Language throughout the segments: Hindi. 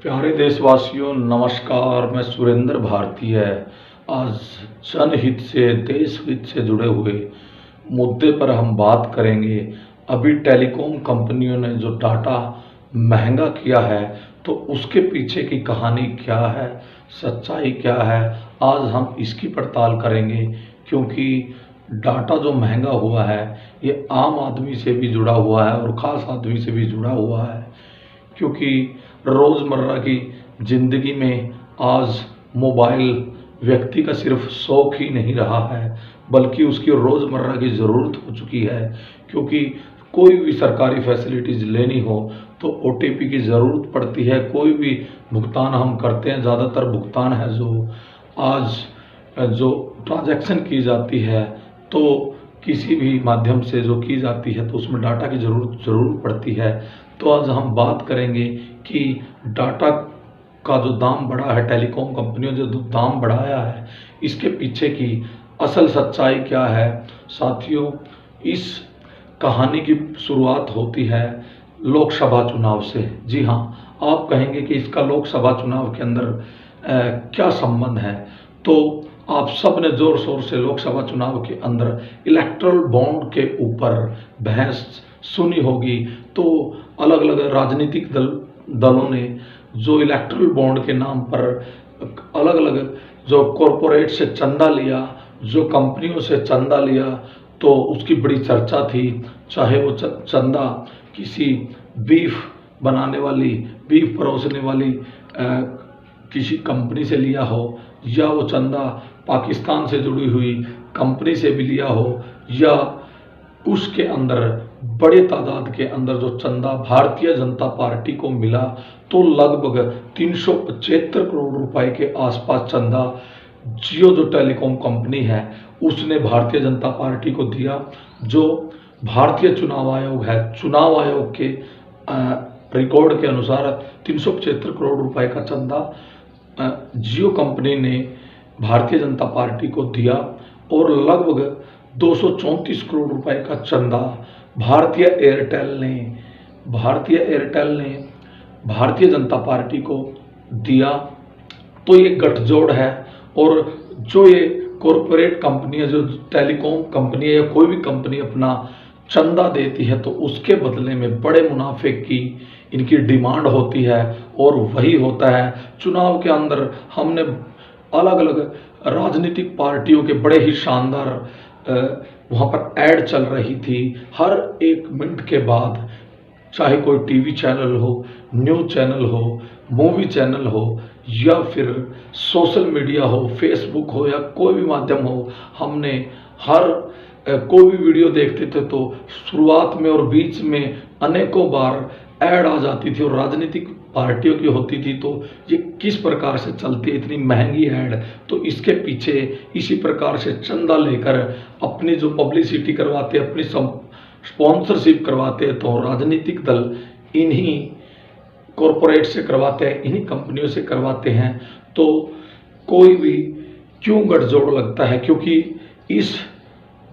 प्यारे देशवासियों, नमस्कार। मैं सुरेंद्र भारती है। आज जनहित से, देश हित से जुड़े हुए मुद्दे पर हम बात करेंगे। अभी टेलीकॉम कंपनियों ने जो डाटा महंगा किया है, तो उसके पीछे की कहानी क्या है, सच्चाई क्या है, आज हम इसकी पड़ताल करेंगे। क्योंकि डाटा जो महंगा हुआ है, ये आम आदमी से भी जुड़ा हुआ है और ख़ास आदमी से भी जुड़ा हुआ है। क्योंकि रोज़मर्रा की ज़िंदगी में आज मोबाइल व्यक्ति का सिर्फ शौक ही नहीं रहा है, बल्कि उसकी रोज़मर्रा की ज़रूरत हो चुकी है। क्योंकि कोई भी सरकारी फैसिलिटीज़ लेनी हो तो ओटीपी की ज़रूरत पड़ती है। कोई भी भुगतान हम करते हैं, ज़्यादातर भुगतान है जो ट्रांजैक्शन की जाती है, तो किसी भी माध्यम से जो की जाती है, तो उसमें डाटा की ज़रूर पड़ती है। तो आज हम बात करेंगे कि डाटा का जो दाम बढ़ा है, टेलीकॉम कंपनियों ने जो दाम बढ़ाया है, इसके पीछे की असल सच्चाई क्या है। साथियों, इस कहानी की शुरुआत होती है लोकसभा चुनाव से। जी हाँ, आप कहेंगे कि इसका लोकसभा चुनाव के अंदर क्या संबंध है। तो आप सब ने ज़ोर शोर से लोकसभा चुनाव के अंदर इलेक्ट्रल बॉन्ड के ऊपर बहस सुनी होगी। तो अलग अलग राजनीतिक दलों ने जो इलेक्ट्रल बॉन्ड के नाम पर अलग अलग जो कॉरपोरेट से चंदा लिया, जो कंपनियों से चंदा लिया, तो उसकी बड़ी चर्चा थी। चाहे वो चंदा किसी बीफ बनाने वाली, बीफ परोसने वाली किसी कंपनी से लिया हो, या वो चंदा पाकिस्तान से जुड़ी हुई कंपनी से भी लिया हो, या उसके अंदर बड़े तादाद के अंदर जो चंदा भारतीय जनता पार्टी को मिला, तो लगभग 375 करोड़ रुपए के आसपास चंदा जियो जो टेलीकॉम कंपनी है उसने भारतीय जनता पार्टी को दिया। जो भारतीय चुनाव आयोग है, चुनाव आयोग के रिकॉर्ड के अनुसार 375 करोड़ रुपए का चंदा जियो कंपनी ने भारतीय जनता पार्टी को दिया, और लगभग 234 करोड़ रुपए का चंदा भारतीय एयरटेल ने भारतीय जनता पार्टी को दिया। तो ये गठजोड़ है। और जो ये कॉरपोरेट कंपनियां, जो टेलीकॉम कंपनी है या कोई भी कंपनी अपना चंदा देती है, तो उसके बदले में बड़े मुनाफे की इनकी डिमांड होती है। और वही होता है चुनाव के अंदर। हमने अलग अलग राजनीतिक पार्टियों के बड़े ही शानदार वहाँ पर ऐड चल रही थी हर एक मिनट के बाद। चाहे कोई टीवी चैनल हो, न्यूज़ चैनल हो, मूवी चैनल हो, या फिर सोशल मीडिया हो, फेसबुक हो, या कोई भी माध्यम हो, हमने हर कोई भी वीडियो देखते थे तो शुरुआत में और बीच में अनेकों बार ऐड आ जाती थी, और राजनीतिक पार्टियों की होती थी। तो ये किस प्रकार से चलती है इतनी महंगी ऐड, तो इसके पीछे इसी प्रकार से चंदा लेकर अपनी जो पब्लिसिटी करवाते, अपनी स्पॉन्सरशिप करवाते हैं, तो राजनीतिक दल इन्हीं कॉरपोरेट से करवाते हैं, इन्हीं कंपनियों से करवाते हैं। तो कोई भी क्यों गठजोड़ लगता है, क्योंकि इस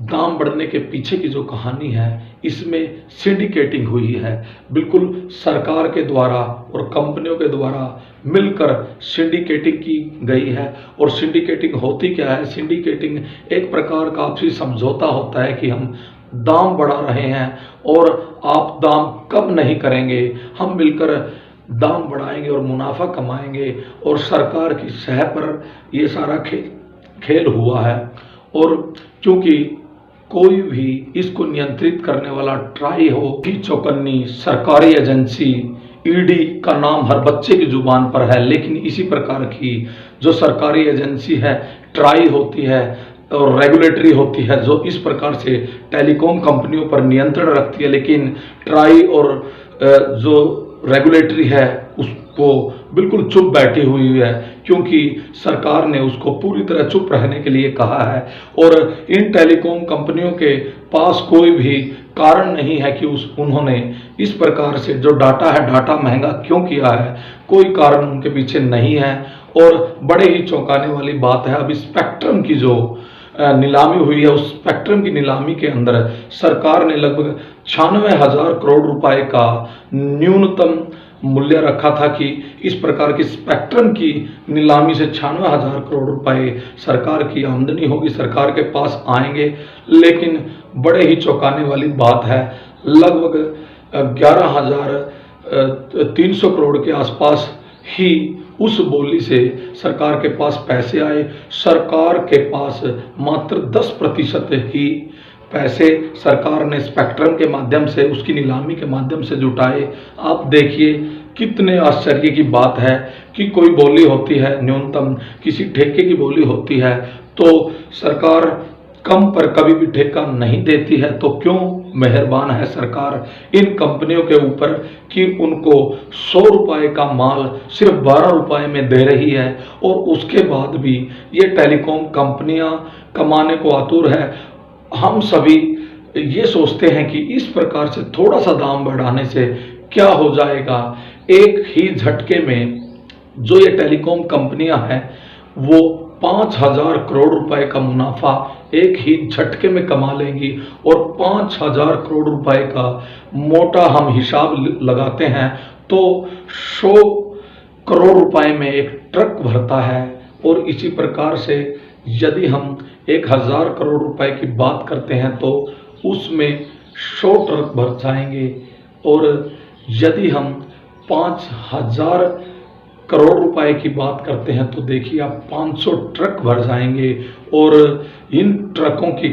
दाम बढ़ने के पीछे की जो कहानी है, इसमें सिंडिकेटिंग हुई है। बिल्कुल सरकार के द्वारा और कंपनियों के द्वारा मिलकर सिंडिकेटिंग की गई है। और सिंडिकेटिंग होती क्या है? सिंडिकेटिंग एक प्रकार का आपसी समझौता होता है कि हम दाम बढ़ा रहे हैं और आप दाम कम नहीं करेंगे, हम मिलकर दाम बढ़ाएंगे और मुनाफा कमाएंगे। और सरकार की सह पर ये सारा खेल हुआ है। और क्योंकि कोई भी इसको नियंत्रित करने वाला ट्राई हो कि चौकन्नी सरकारी एजेंसी ईडी का नाम हर बच्चे की जुबान पर है, लेकिन इसी प्रकार की जो सरकारी एजेंसी है, ट्राई होती है और रेगुलेटरी होती है, जो इस प्रकार से टेलीकॉम कंपनियों पर नियंत्रण रखती है। लेकिन ट्राई और जो रेगुलेटरी है उसको बिल्कुल चुप बैठी हुई है, क्योंकि सरकार ने उसको पूरी तरह चुप रहने के लिए कहा है। और इन टेलीकॉम कंपनियों के पास कोई भी कारण नहीं है कि उन्होंने इस प्रकार से जो डाटा है, डाटा महंगा क्यों किया है, कोई कारण उनके पीछे नहीं है। और बड़े ही चौंकाने वाली बात है, अभी स्पेक्ट्रम की जो नीलामी हुई है, उस स्पेक्ट्रम की नीलामी के अंदर सरकार ने लगभग 96,000 करोड़ रुपए का न्यूनतम मूल्य रखा था कि इस प्रकार की स्पेक्ट्रम की नीलामी से 96,000 करोड़ रुपए सरकार की आमदनी होगी, सरकार के पास आएंगे। लेकिन बड़े ही चौंकाने वाली बात है, लगभग 11,300 करोड़ के आसपास ही उस बोली से सरकार के पास पैसे आए। सरकार के पास मात्र 10% ही पैसे सरकार ने स्पेक्ट्रम के माध्यम से, उसकी नीलामी के माध्यम से जुटाए। आप देखिए कितने आश्चर्य की बात है कि कोई बोली होती है, न्यूनतम किसी ठेके की बोली होती है, तो सरकार कम पर कभी भी ठेका नहीं देती है। तो क्यों मेहरबान है सरकार इन कंपनियों के ऊपर कि उनको 100 रुपए का माल सिर्फ 12 रुपए में दे रही है, और उसके बाद भी ये टेलीकॉम कंपनियां कमाने को आतुर है। हम सभी ये सोचते हैं कि इस प्रकार से थोड़ा सा दाम बढ़ाने से क्या हो जाएगा, एक ही झटके में जो ये टेलीकॉम कंपनियां हैं वो 5,000 करोड़ रुपए का मुनाफा एक ही झटके में कमा लेंगी। और 5,000 करोड़ रुपए का मोटा हम हिसाब लगाते हैं तो 100 करोड़ रुपए में एक ट्रक भरता है। और इसी प्रकार से यदि हम 1,000 करोड़ रुपए की बात करते हैं तो उसमें 100 ट्रक भर जाएंगे। और यदि हम 5,000 करोड़ रुपए की बात करते हैं तो देखिए आप 500 ट्रक भर जाएंगे। और इन ट्रकों की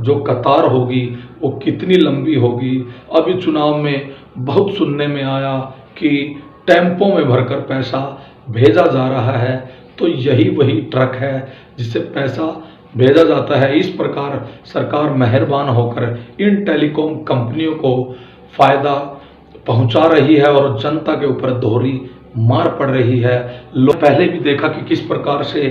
जो कतार होगी वो कितनी लंबी होगी। अभी चुनाव में बहुत सुनने में आया कि टेम्पो में भरकर पैसा भेजा जा रहा है, तो यही वही ट्रक है जिससे पैसा भेजा जाता है। इस प्रकार सरकार मेहरबान होकर इन टेलीकॉम कंपनियों को फायदा पहुंचा रही है और जनता के ऊपर दोहरी मार पड़ रही है। लोग पहले भी देखा कि किस प्रकार से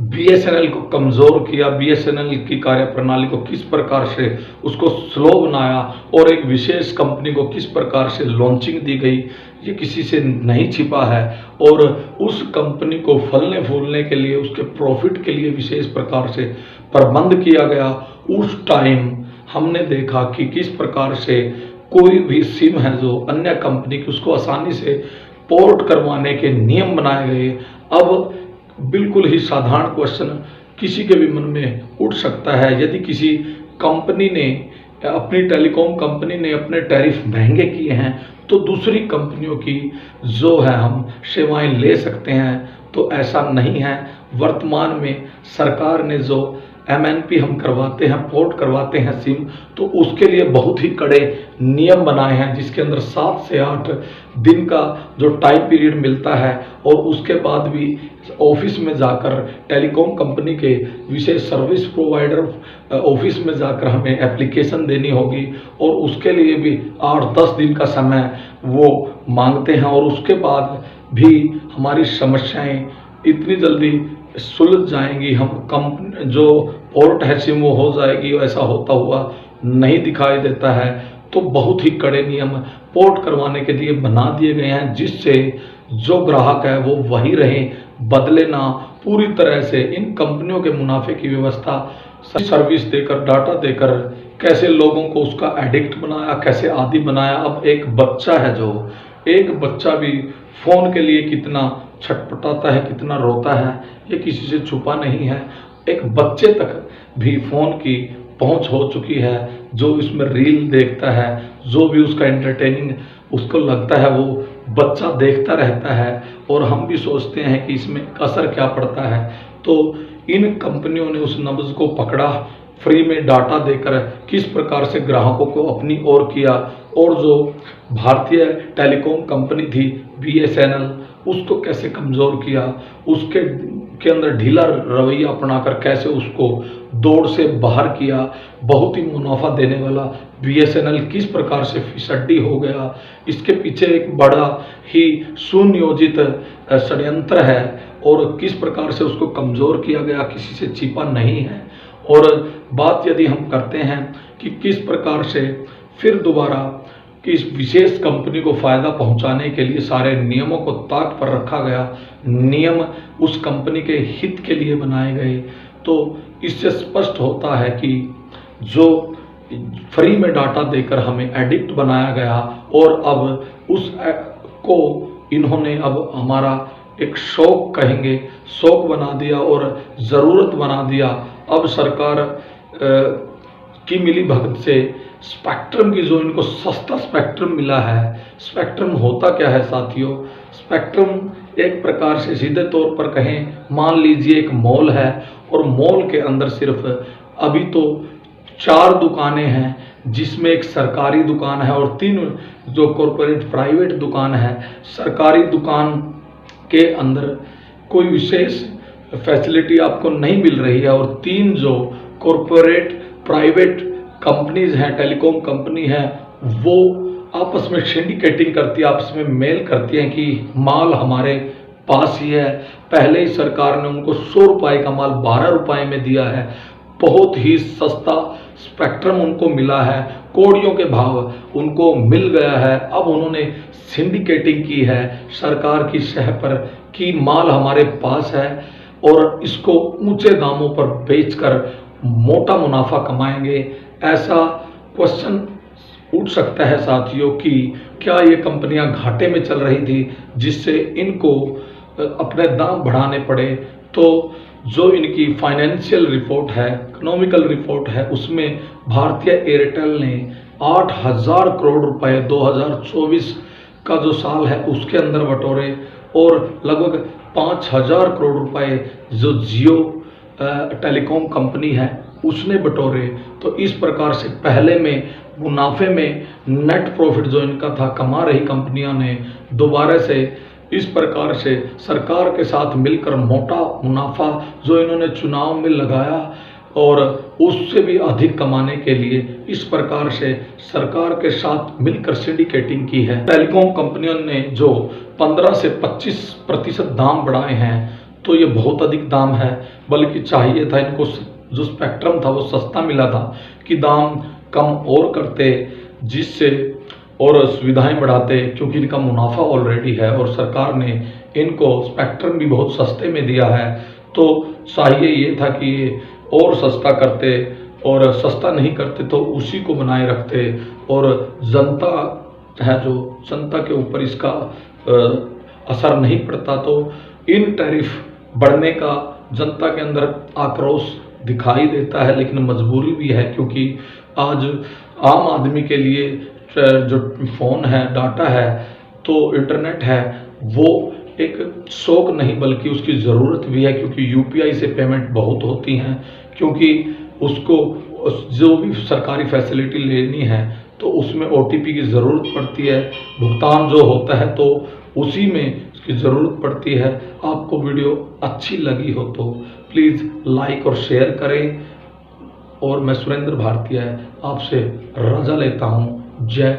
बीएसएनएल को कमजोर किया, बीएसएनएल की कार्यप्रणाली को किस प्रकार से उसको स्लो बनाया, और एक विशेष कंपनी को किस प्रकार से लॉन्चिंग दी गई, ये किसी से नहीं छिपा है। और उस कंपनी को फलने फूलने के लिए, उसके प्रॉफिट के लिए विशेष प्रकार से प्रबंध किया गया। उस टाइम हमने देखा कि किस प्रकार से कोई भी सिम है जो अन्य कंपनी की, उसको आसानी से पोर्ट करवाने के नियम बनाए गए। अब बिल्कुल ही साधारण क्वेश्चन किसी के भी मन में उठ सकता है, यदि किसी कंपनी ने, अपनी टेलीकॉम कंपनी ने अपने टैरिफ महंगे किए हैं तो दूसरी कंपनियों की जो है हम सेवाएं ले सकते हैं, तो ऐसा नहीं है। वर्तमान में सरकार ने जो एमएनपी हम करवाते हैं, पोर्ट करवाते हैं सिम, तो उसके लिए बहुत ही कड़े नियम बनाए हैं, जिसके अंदर 7 से 8 दिन का जो टाइम पीरियड मिलता है। और उसके बाद भी ऑफिस में जाकर, टेलीकॉम कंपनी के विशेष सर्विस प्रोवाइडर ऑफिस में जाकर हमें एप्लीकेशन देनी होगी, और उसके लिए भी 8-10 दिन का समय वो मांगते हैं। और उसके बाद भी हमारी समस्याएं इतनी जल्दी सुलझ जाएंगी, हम जो पोर्ट है सिम वो हो जाएगी, ऐसा होता हुआ नहीं दिखाई देता है। तो बहुत ही कड़े नियम पोर्ट करवाने के लिए बना दिए गए हैं, जिससे जो ग्राहक है वो वही रहे, बदले ना। पूरी तरह से इन कंपनियों के मुनाफे की व्यवस्था, सर्विस देकर, डाटा देकर कैसे लोगों को उसका एडिक्ट बनाया, कैसे आदी बनाया। अब एक बच्चा है, जो एक बच्चा भी फ़ोन के लिए कितना छटपटाता है, कितना रोता है, ये किसी से छुपा नहीं है। एक बच्चे तक भी फ़ोन की पहुंच हो चुकी है, जो इसमें रील देखता है, जो भी उसका एंटरटेनिंग उसको लगता है वो बच्चा देखता रहता है। और हम भी सोचते हैं कि इसमें असर क्या पड़ता है। तो इन कंपनियों ने उस नब्ज़ को पकड़ा, फ्री में डाटा देकर किस प्रकार से ग्राहकों को अपनी ओर किया, और जो भारतीय टेलीकॉम कंपनी थी बीएसएनएल, उसको कैसे कमज़ोर किया, उसके अंदर ढीला रवैया अपनाकर कैसे उसको दौड़ से बाहर किया। बहुत ही मुनाफा देने वाला बीएसएनएल किस प्रकार से फिसड्डी हो गया, इसके पीछे एक बड़ा ही सुनियोजित षड्यंत्र है, और किस प्रकार से उसको कमज़ोर किया गया किसी से छिपा नहीं है। और बात यदि हम करते हैं कि किस प्रकार से फिर दोबारा कि इस विशेष कंपनी को फ़ायदा पहुंचाने के लिए सारे नियमों को ताक पर रखा गया, नियम उस कंपनी के हित के लिए बनाए गए, तो इससे स्पष्ट होता है कि जो फ्री में डाटा देकर हमें एडिक्ट बनाया गया, और अब उस को इन्होंने अब हमारा एक शौक कहेंगे, शौक बना दिया और ज़रूरत बना दिया। अब सरकार की मिली भगत से स्पेक्ट्रम की, जो इनको सस्ता स्पेक्ट्रम मिला है। स्पेक्ट्रम होता क्या है साथियों? स्पेक्ट्रम एक प्रकार से सीधे तौर पर कहें, मान लीजिए एक मॉल है और मॉल के अंदर सिर्फ अभी तो 4 दुकानें हैं, जिसमें एक सरकारी दुकान है और 3 जो कॉरपोरेट प्राइवेट दुकान है। सरकारी दुकान के अंदर कोई विशेष फैसिलिटी आपको नहीं मिल रही है और 3 जो कॉरपोरेट प्राइवेट कंपनीज हैं, टेलीकॉम कंपनी है, वो आपस में सिंडिकेटिंग करती है, आपस में मेल करती हैं कि माल हमारे पास ही है। पहले ही सरकार ने उनको 100 रुपये का माल 12 रुपये में दिया है। बहुत ही सस्ता स्पेक्ट्रम उनको मिला है, कौड़ियों के भाव उनको मिल गया है। अब उन्होंने सिंडिकेटिंग की है सरकार की शह पर कि माल हमारे पास है और इसको ऊंचे दामों पर बेचकर मोटा मुनाफा कमाएंगे। ऐसा क्वेश्चन उठ सकता है साथियों कि क्या ये कंपनियां घाटे में चल रही थी जिससे इनको अपने दाम बढ़ाने पड़े? तो जो इनकी फाइनेंशियल रिपोर्ट है, इकोनॉमिकल रिपोर्ट है, उसमें भारतीय एयरटेल ने 8,000 करोड़ रुपए 2024 का जो साल है उसके अंदर बटोरे और लगभग 5,000 करोड़ रुपए जो जियो टेलीकॉम कंपनी है उसने बटोरे। तो इस प्रकार से पहले में मुनाफे में नेट प्रॉफिट जो इनका था कमा रही कंपनियों ने दोबारा से इस प्रकार से सरकार के साथ मिलकर मोटा मुनाफा जो इन्होंने चुनाव में लगाया और उससे भी अधिक कमाने के लिए इस प्रकार से सरकार के साथ मिलकर सिंडिकेटिंग की है। टेलीकॉम कंपनियों ने जो 15 से 25% दाम बढ़ाए हैं तो ये बहुत अधिक दाम है, बल्कि चाहिए था इनको जो स्पेक्ट्रम था वो सस्ता मिला था कि दाम कम और करते, जिससे और सुविधाएं बढ़ाते, क्योंकि इनका मुनाफा ऑलरेडी है और सरकार ने इनको स्पेक्ट्रम भी बहुत सस्ते में दिया है। तो चाहिए ये था कि ये और सस्ता करते और सस्ता नहीं करते तो उसी को बनाए रखते और जनता है जो जनता के ऊपर इसका असर नहीं पड़ता। तो इन टैरिफ बढ़ने का जनता के अंदर आक्रोश दिखाई देता है, लेकिन मजबूरी भी है क्योंकि आज आम आदमी के लिए जो फ़ोन है, डाटा है, तो इंटरनेट है, वो एक शौक नहीं बल्कि उसकी ज़रूरत भी है, क्योंकि यूपीआई से पेमेंट बहुत होती हैं। क्योंकि उसको जो भी सरकारी फैसिलिटी लेनी है तो उसमें ओटीपी की ज़रूरत पड़ती है, भुगतान जो होता है तो उसी में उसकी ज़रूरत पड़ती है। आपको वीडियो अच्छी लगी हो तो प्लीज़ लाइक और शेयर करें और मैं सुरेंद्र भारतीय आपसे रजा लेता हूँ। जय